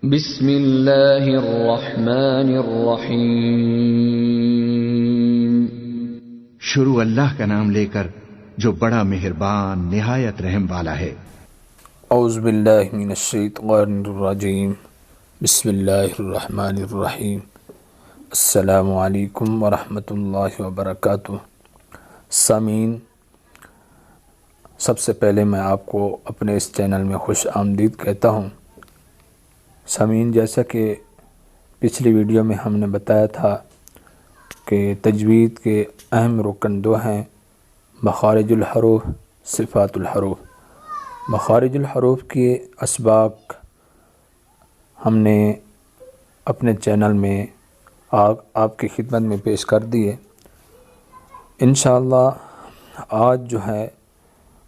بسم اللہ الرحمن الرحیم۔ شروع اللہ کا نام لے کر جو بڑا مہربان نہایت رحم والا ہے۔ اعوذ باللہ من الشیطان الرجیم، بسم اللہ الرحمن الرحیم۔ السلام علیکم ورحمۃ اللہ وبرکاتہ۔ سامعین، سب سے پہلے میں آپ کو اپنے اس چینل میں خوش آمدید کہتا ہوں۔ سامعین، جیسا کہ پچھلی ویڈیو میں ہم نے بتایا تھا کہ تجوید کے اہم رکن دو ہیں، مخارج الحروف، صفات الحروف۔ مخارج الحروف کے اسباق ہم نے اپنے چینل میں آپ کی خدمت میں پیش کر دیے۔ انشاءاللہ آج جو ہے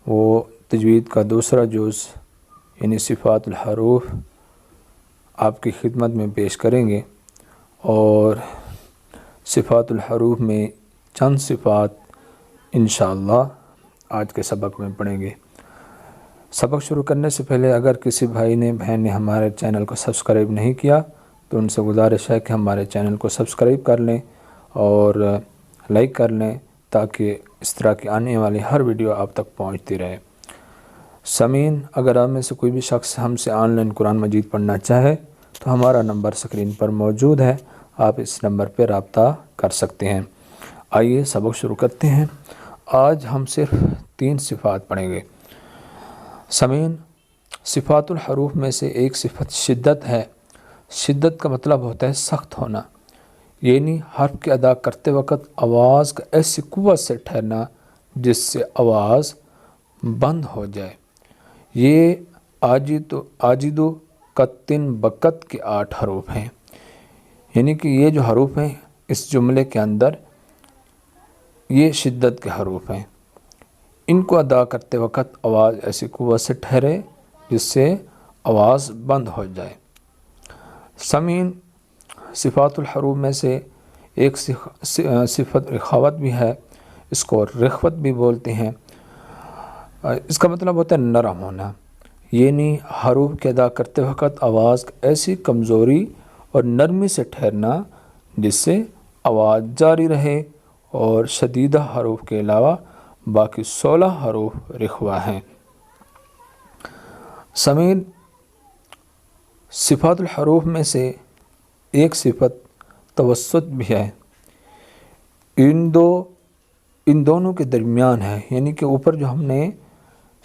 وہ تجوید کا دوسرا جز یعنی صفات الحروف آپ کی خدمت میں پیش کریں گے، اور صفات الحروف میں چند صفات انشاءاللہ آج کے سبق میں پڑھیں گے۔ سبق شروع کرنے سے پہلے اگر کسی بھائی نے بہن نے ہمارے چینل کو سبسکرائب نہیں کیا تو ان سے گزارش ہے کہ ہمارے چینل کو سبسکرائب کر لیں اور لائک کر لیں تاکہ اس طرح کی آنے والی ہر ویڈیو آپ تک پہنچتی رہے۔ سامعین، اگر آپ میں سے کوئی بھی شخص ہم سے آن لائن قرآن مجید پڑھنا چاہے تو ہمارا نمبر سکرین پر موجود ہے، آپ اس نمبر پہ رابطہ کر سکتے ہیں۔ آئیے سبق شروع کرتے ہیں۔ آج ہم صرف 3 صفات پڑھیں گے۔ سامعین، صفات الحروف میں سے ایک صفت شدت ہے۔ شدت کا مطلب ہوتا ہے سخت ہونا، یعنی حرف کے ادا کرتے وقت آواز کا ایسی قوت سے ٹھہرنا جس سے آواز بند ہو جائے۔ یہ آجدو قطن بقت کے 8 حروف ہیں، یعنی کہ یہ جو حروف ہیں اس جملے کے اندر یہ شدت کے حروف ہیں۔ ان کو ادا کرتے وقت آواز ایسی قوت سے ٹھہرے جس سے آواز بند ہو جائے۔ سامعین، صفات الحروف میں سے ایک صفت رخاوت بھی ہے، اس کو رخوت بھی بولتے ہیں۔ اس کا مطلب ہوتا ہے نرم ہونا، یعنی حروف کے ادا کرتے وقت آواز ایسی کمزوری اور نرمی سے ٹھہرنا جس سے آواز جاری رہے، اور شدیدہ حروف کے علاوہ باقی 16 حروف رخوہ ہیں۔ سامعین، صفات الحروف میں سے ایک صفت توسط بھی ہے، ان دونوں کے درمیان ہے، یعنی کہ اوپر جو ہم نے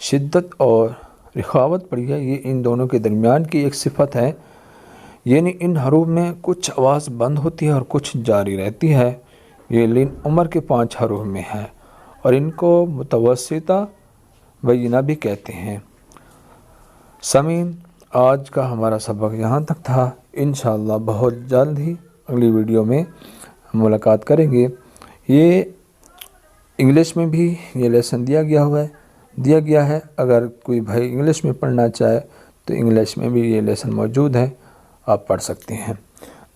شدت اور رخاوت پڑھی ہے یہ ان دونوں کے درمیان کی ایک صفت ہے، یعنی ان حروف میں کچھ آواز بند ہوتی ہے اور کچھ جاری رہتی ہے۔ یہ لین عمر کے 5 حروف میں ہے اور ان کو متوسطہ بینہ بھی کہتے ہیں۔ سامعین، آج کا ہمارا سبق یہاں تک تھا۔ انشاءاللہ بہت جلد ہی اگلی ویڈیو میں ملاقات کریں گے۔ یہ انگلش میں بھی یہ لیسن دیا گیا ہے، اگر کوئی بھائی انگلش میں پڑھنا چاہے تو انگلش میں بھی یہ لیسن موجود ہے، آپ پڑھ سکتے ہیں۔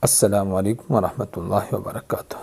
السلام علیکم ورحمۃ اللہ وبرکاتہ۔